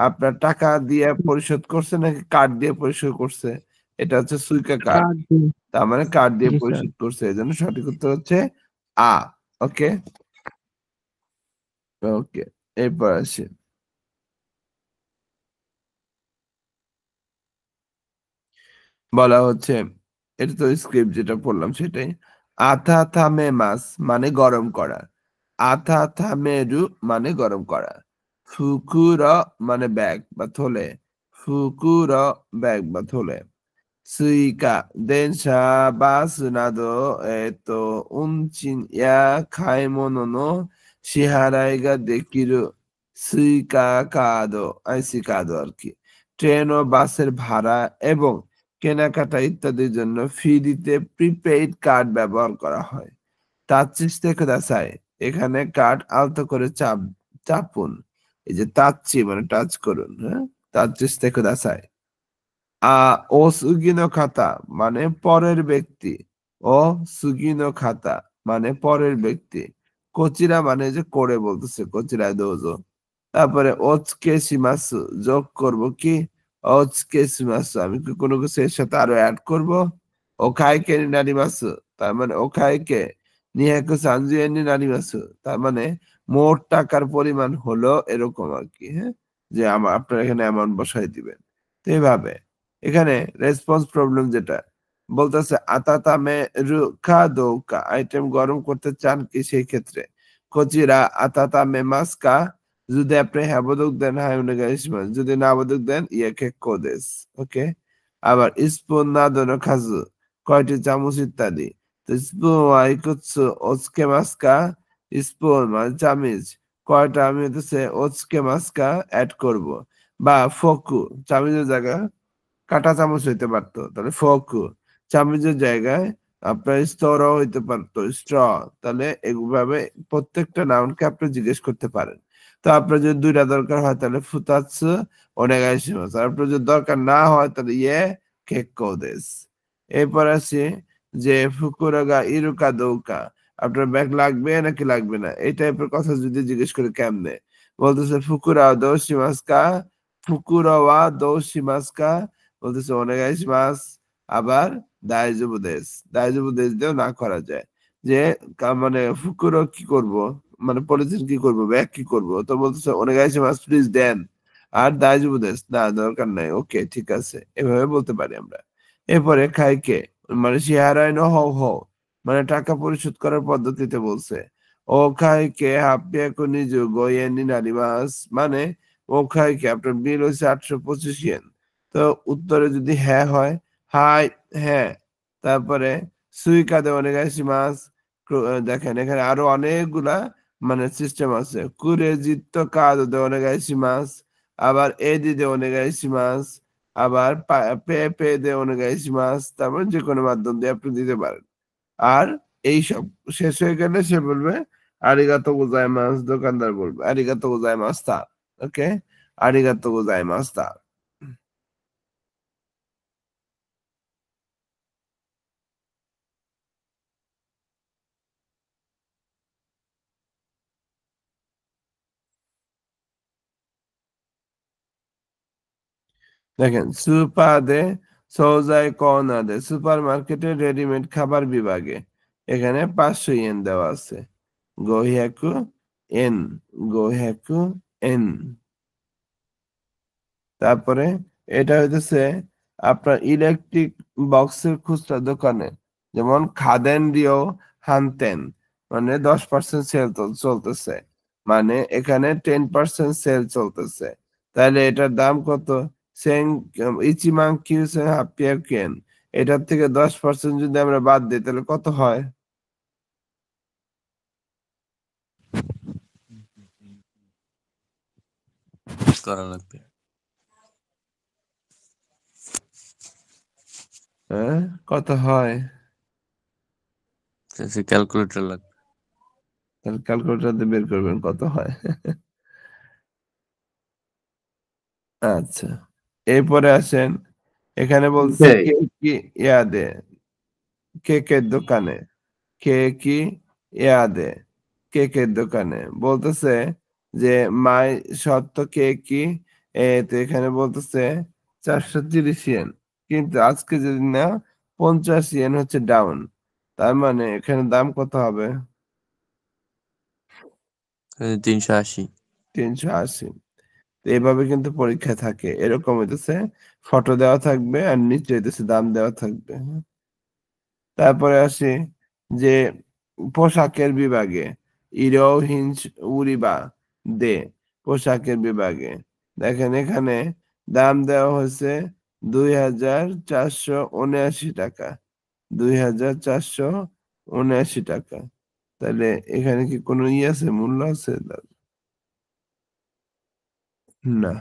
[SPEAKER 1] আপনার টাকা দিয়ে পরিশোধ করছে নাকি কার্ড দিয়ে পরিশোধ করছে? এটা হচ্ছে সুইকা কার্ড। তার মানে কার্ড দিয়ে
[SPEAKER 4] জি, স্যার।
[SPEAKER 1] পরিশোধ করছে। এজন্য সঠিক উত্তর হচ্ছে আ। ওকে? ওকে। এরপর আসি। বলা হচ্ছে, এটা তো স্ক্রিপ্ট যেটা পড়লাম সেটাই। আথাথামেমাস মানে গরম করা। আথাথামেরু মানে গরম করা। ফুকুর মানে ব্যাগ বা থলে। ফুকুর ব্যাগ বা থলে। সুইকা, দেনশা, বাস নাদো, উনচিন ইয়া খাইমোনো নো শিহারাই গা দেকিরু সুইকা কার্ডো, আইসি কার্ড আর কি। ট্রেন ও বাসের ভাড়া এবং কেনাকাটা ইত্যাদির জন্য ফি দিতে প্রিপেইড কার্ড ব্যবহার করা হয়। তাচ্ছিতে কুদাসাই। এখানে কার্ড আলতো করে চাপুন। এই যে তাচ্ছি মানে টাচ করুন, হ্যাঁ? তাচ্ছিতে কুদাসাই। ও সুগিনো খাতা মানে পরের ব্যক্তি। ও সুগিনো খাতা মানে পরের ব্যক্তি। কোচিরা মানে যে করে বলতেছে কোচিরায় দোজো। তারপরে ওচকে শিমাসু যোগ করব কি? ওচকে শিমাসু আমি কি কোনো কিছু এর সাথে আরো অ্যাড করব? ওখাইকে নি নারিমাসু তার মানে ওখাইকে নিহাকু সানজুয়েন নি নারিমাসু তার মানে মোট টাকার পরিমাণ হলো এরকম আর কি, হ্যাঁ? যে আপনারা এখানে অ্যামাউন্ট বসাই দিবেন। তো এইভাবে এখানে রেসপন্স প্রবলেম যেটা বলতেছে আতাতামে রুখা দৌকা আইটেম গরম করতে চান কি সেই ক্ষেত্রে কচিরা আতাতামে মাস্কা যদি আপনি হ্যাঁ বোধক দেন হাই উনেগাইশমান যদি না বোধক দেন ইয়াকে কোদেস। ওকে। আবার স্পুন না দোনো খাজু কয়টি চামচ ইত্যাদি। তো স্পুন ওয়াইকুৎসু ওচকে মাস্কা স্পুন মানে চামিচ কয়টা আমি হতেছে ওচকে মাস্কা অ্যাড করব বা ফকু চামিচের জায়গায় কাঁটা চামচ হইতে পারতো তাহলে ফোক। চামচের জায়গায় আপনার স্তরও হইতে পারতো স্ট্র। তাহলে এইভাবে প্রত্যেকটা নাউনকে আপনি জিজ্ঞেস করতে পারেন। তো আপনার যদি ২ টা দরকার হয় তাহলে ফুতাৎসু ওনেগাইশিমাস। আর আপনার যদি দরকার না হয় তাহলে ইয়ে কেক্কো দেস। এরপর আছে যে ফুকুরাগা ইরুকা দৌকা আপনার ব্যাগ লাগবে নাকি লাগবে না এই টাইপের কথা যদি জিজ্ঞেস করে কেমনে বলতেছে ফুকুরা দোশিমাস্কা ফুকুরাওয়া দোশিমাস্কা বলতেছে ওনেগাইশিমাস। আবার দাইজুবু দেস। দাইজুবু দেস দিয়েও না করা যায়। যে মানে ফুকুরো কি করব মানে পলিথিন কি করব ব্যাগ কি করব তো বলতেছে ওনেগাইশিমাস প্লিজ দেন। আর দাইজুবু দেস না দরকার নাই ওকে ঠিক আছে এভাবে বলতে পারি আমরা। এরপরে খাইকে মানে শিহারাই ন হও হও মানে টাকা পরিশোধ করার পদ্ধতিতে বলছে। ও খাইকে হাপ্পিয়াকু নিজু গোয়েনি নারিমাস মানে ও খাইকে আপনার বিল হচ্ছে ৮২৫ ইয়েন। তো উত্তরে যদি হ্যাঁ হয় হাই হ্যাঁ। তারপরে সুইকা দে ওনেগাইশিমাস। দেখেন এখানে আরো অনেকগুলা মানে সিস্টেম আছে। কুরেজিত্তো কাদো দে ওনেগাইশিমাস। আবার এদি দে ওনেগাইশিমাস। আবার পে দে ওনেগাইশিমাস। তারপর যে কোনো মাধ্যম দিয়ে আপনি দিতে পারেন। আর এই সব শেষ হয়ে গেলে সে বলবে আরিগাতো গোজাইমাস। দোকানদার বলবে আরিগাতো গোজাইমাস তা। ওকে। আরিগাতো গোজাইমাস তা। দেখেন সুপাদে সৌজাই কর্নারে সুপার মার্কেটে রেডিমেড খাবার বিভাগে এখানে ৫০০ ইয়েন দেওয়া আছে। গোহিয়াকু এন গোহিয়াকু এন। তারপরে এটা হইতেছে আপনার ইলেকট্রিক বক্সের খুচরা দোকানে যেমন খাদেন রিও হানতেন মানে 10% সেল চলতেছে মানে এখানে 10% সেল চলতেছে। তাহলে এটার দাম কত? সেন ইচিমাং কিউসেন হাপ্পিয়া কেন এটার থেকে 10% যদি আমরা বাদ দিই তাহলে কত হয়?
[SPEAKER 6] করা লাগবে।
[SPEAKER 1] হ্যাঁ কত হয়?
[SPEAKER 6] সেন্সি ক্যালকুলেটর লাগবে।
[SPEAKER 1] তাহলে ক্যালকুলেটর দিয়ে বের করবেন কত হয়। আচ্ছা, এরপরে আসেন, এখানে বলছে কে কি ইয়াদে, কেকের দোকানে, কে কি ইয়াদে, কেকের দোকানে বলতেছে যে মাই সত্য কে কি, তো এখানে বলতেছে 430 ইয়েন, কিন্তু আজকে যদি না 50 ইয়েন হচ্ছে ডাউন, তার মানে এখানে দাম কত হবে?
[SPEAKER 6] 380।
[SPEAKER 1] 380। এইভাবে কিন্তু পরীক্ষা থাকে, এরকম হইতেছে ফটো দেওয়া থাকবে আর নিচে হইতেছে দাম দেওয়া থাকবে। তারপরে আসি যে পোশাকের বিভাগে, ইরো হিঞ্চ উরিবা দে, পোশাকের বিভাগে দেখেন এখানে দাম দেওয়া হয়েছে 2479 টাকা, 2479 টাকা। তাহলে এখানে কি কোনো আছে, মূল্য আছে? না।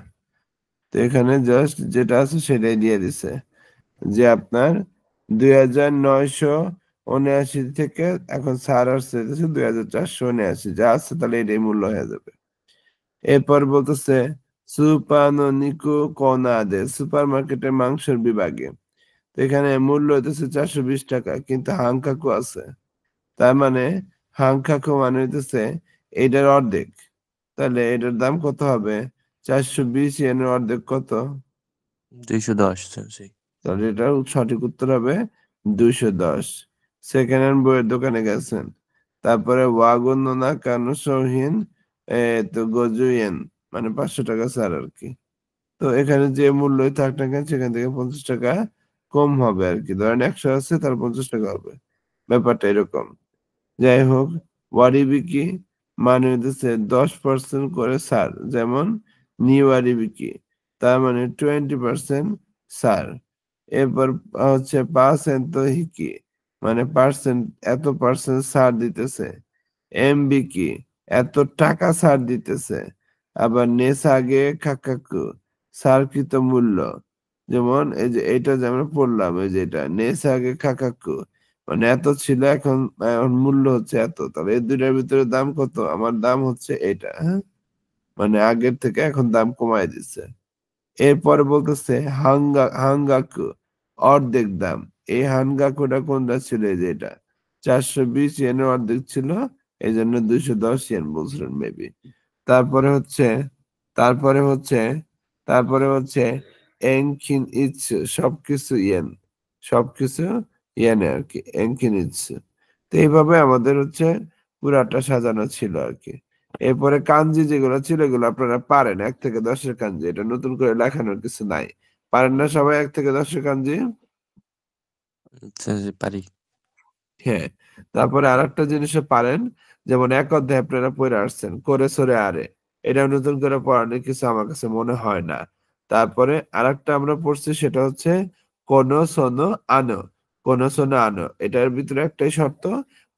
[SPEAKER 1] তো এখানে জাস্ট যেটা আছে সেটাই দিয়ে দিছে, যে আপনার 2979 থেকে এখন ছাড় আসছে 2479, যা আছে তাহলে এটাই মূল্য হয়ে যাবে। এরপর বলতেছে সুপানো নিকো কোনাদে, সুপার মার্কেটের মাংসের বিভাগে, তো এখানে মূল্য হইতেছে 420 টাকা, কিন্তু হাংকাকু আছে, তার মানে হাংকাকু মানে হইতেছে এটার অর্ধেক, তাহলে এটার দাম কত হবে? 420 ইয়েনের অর্ধেক কত?
[SPEAKER 6] 210 সেন্সি।
[SPEAKER 1] তাহলে এটার সঠিক উত্তর হবে 210। সেকেন্ড হ্যান্ড বইয়ের দোকানে গেছেন, তারপরে ওয়াগন নোনা কানো সৌহিন তো গজুয়েন, মানে 500 টাকা ছাড় আর কি। তো এখানে যে মূল্যই থাক না কেন সেখান থেকে 50 টাকা কম হবে আর কি, ধরেন 100 আছে তার 50 টাকা হবে, ব্যাপারটা এরকম। যাই হোক, ওয়ারিবিকি মানে হচ্ছে 10% করে ছাড়, যেমন নিউ ওয়ারিবিকি, তার মানে 20% ছাড়। এরপর হচ্ছে 5% হিকি, মানে পার্সেন্ট, এত পার্সেন্ট ছাড় দিতেছে। এমবি কি, এত টাকা ছাড় দিতেছে। আবার নেসাগে কাকাকু, ছাড়কৃত মূল্য, যেমন এই যে এটা যে আমরা পড়লাম, এই যে এটা নেসাগে কাকাকু, মানে এত ছিল এখন এখন মূল্য হচ্ছে এত, তাহলে এই দুইটার ভিতরে দাম কত? আমার দাম হচ্ছে এটা, হ্যাঁ, মানে আগের থেকে এখন দাম কমায় দিচ্ছে। এরপরে বলতেছে হাঙ্গাকু, অর্ধেক দাম। এই হাঙ্গাকুটা কোনটা ছিল? এই যে এটা 420 ইয়েনের অর্ধেক ছিল, এই জন্য 210 ইয়েন বলছিলেন মেবি। তারপরে হচ্ছে তারপরে হচ্ছে তারপরে হচ্ছে এনকিন ইৎসু, সবকিছু ইয়েন, সবকিছু ইয়েনে আর কি, এনকিন ইৎসু। তো এইভাবে আমাদের হচ্ছে পুরাটা সাজানো ছিল আর কি। এরপরে কাঞ্জি যেগুলো ছিল এগুলো আপনারা পারেন, 1 থেকে 10-এর কাঞ্জি, এটা নতুন করে লেখানোর কিছু নাই। পারেন না সবাই 1 থেকে 10-এর কাঞ্জি?
[SPEAKER 6] সেন্সি পারি।
[SPEAKER 1] হ্যাঁ। তারপরে আরেকটা জিনিসও পারেন, যেমন এক অধ্যায় আপনারা পড়ে আসছেন করে সরে আরে, এটা নতুন করে পড়ানোর কিছু আমার কাছে মনে হয় না। তারপরে আরেকটা আমরা পড়ছি, সেটা হচ্ছে কোনো সোনো আনো, কোনো সোনো আনো, এটার ভিতরে একটাই শর্ত,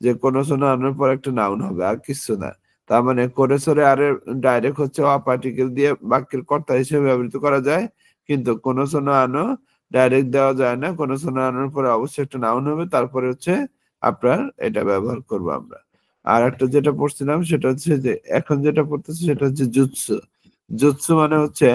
[SPEAKER 1] যে কোনো সোনো আনোর পর একটা নাউন হবে, আর কিছু না। তার মানে করে সরে আরে ডাইরেক্ট হচ্ছে পার্টিকেল দিয়ে বাক্যের কর্তা হিসেবে ব্যবহৃত করা যায়, কিন্তু কোনো সোনো আনো ডাইরেক্ট দেওয়া যায় না, কোনো সোনো আনোর পরে অবশ্যই একটা নাউন হবে, তারপরে হচ্ছে আপনার এটা ব্যবহার করবো আমরা। আর একটা যেটা পড়ছিলাম সেটা হচ্ছে যে এখন যেটা পড়তেছি সেটা হচ্ছে জুৎসু। জুৎসু মানে হচ্ছে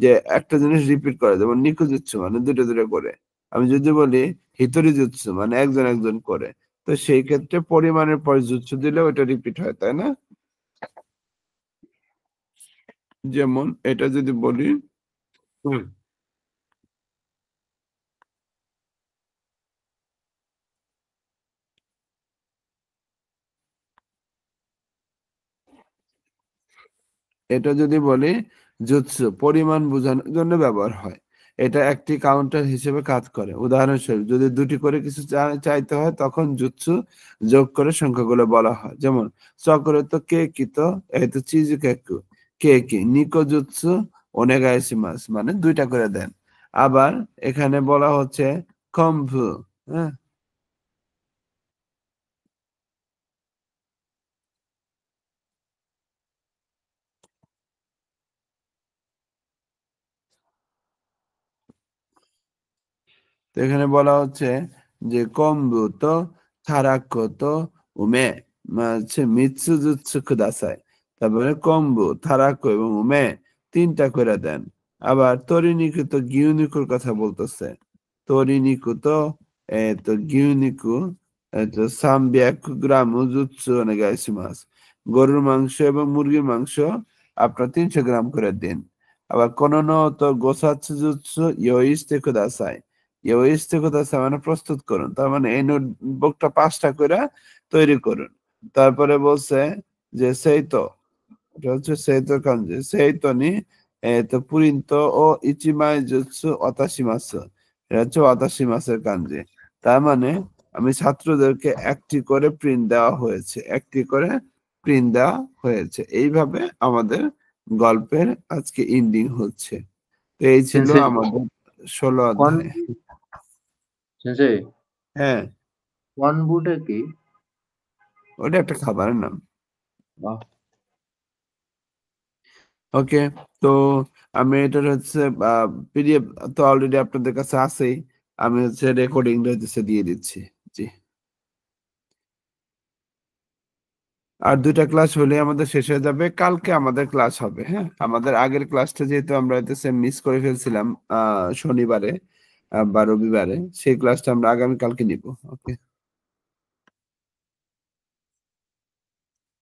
[SPEAKER 1] যে একটা জিনিস রিপিট করে, যেমন নিকু জুৎসু মানে দুটো দুটো করে। আমি যদি বলি হিতরি জুৎসু মানে একজন একজন করে, তো সেই ক্ষেত্রে পরিমাণের পর জুৎসু দিলে ওটা রিপিট হয়, তাই না? যেমন এটা যদি বলি এটা যদি বলি জুৎসু পরিমাণ বোঝানোর জন্য ব্যবহার হয়, এটা একটি কাউন্টার হিসেবে কাজ করে। উদাহরণস্বরূপ যদি দুটি করে কিছু চাইতে হয় তখন জুৎসু যোগ করে সংখ্যাগুলো বলা হয়, যেমন চকরে তো কে কি, তো এই তো চিজ কেকু, কে কি নিকো জুৎসু ওনেগাইশিমাস, মানে 2টা করে দেন। আবার এখানে বলা হচ্ছে কম্ভু, হ্যাঁ, তো এখানে বলা হচ্ছে যে কম্বু তো তারাকোতো উমে হচ্ছে মিৎসুজুৎসু কুদাসাই। তারপরে কম্বু, থারাকো এবং উমে 3টা করে দেন। আবার তরিনিকু তো গিউনিকুর কথা বলতেছে। তরিনিকু তো গিউনিকু 300 গ্রাম জুৎসু ওনেগাইশিমাস। গরুর মাংস এবং মুরগির মাংস আপনার 300 গ্রাম করে দিন। আবার কোনোনো তো গোসাৎসু জুৎসু ইয়োইস্তে কুদাসাই। ইয়োইস্তে কুদাসাই মানে প্রস্তুত করুন। তার মানে এই নোটবুকটা 5টা করে তৈরি করুন। তারপরে বলছে যে সেইতো, এটা হচ্ছে সেইতো কাঞ্জি, সেইতো নি পুরিন্তো ও ইচিমাই জুৎসু ওতাশিমাসু। এটা হচ্ছে ওতাশিমাসের কাঞ্জি। তার মানে আমি ছাত্রদেরকে একটি করে প্রিন্ট দেওয়া হয়েছে, একটি করে প্রিন্ট দেওয়া হয়েছে। এইভাবে আমাদের গল্পের আজকে এন্ডিং হচ্ছে। তো এই ছিল
[SPEAKER 3] সেন্সেই
[SPEAKER 1] আমাদের 16
[SPEAKER 3] কন
[SPEAKER 1] অধ্যায়।
[SPEAKER 3] সেন্সেই
[SPEAKER 1] হ্যাঁ,
[SPEAKER 3] কনবুটা কি?
[SPEAKER 1] ওটা একটা খাবারের নাম।
[SPEAKER 3] বাহ,
[SPEAKER 1] ওকে, তো আমি এটার হচ্ছে পিডিএফ তো অলরেডি আপনাদের কাছে আছেই, আমি হচ্ছে রেকর্ডিংটা হচ্ছে দিয়ে দিচ্ছি। জি, আর 2টা ক্লাস হলে আমাদের শেষ হয়ে যাবে। কালকে আমাদের ক্লাস হবে। হ্যাঁ, আমাদের আগের ক্লাসটা যেহেতু আমরা হচ্ছে মিস করে ফেলছিলাম শনিবারে বা রবিবারে, সেই ক্লাসটা আমরা আগামী কালকে নিব। ওকে।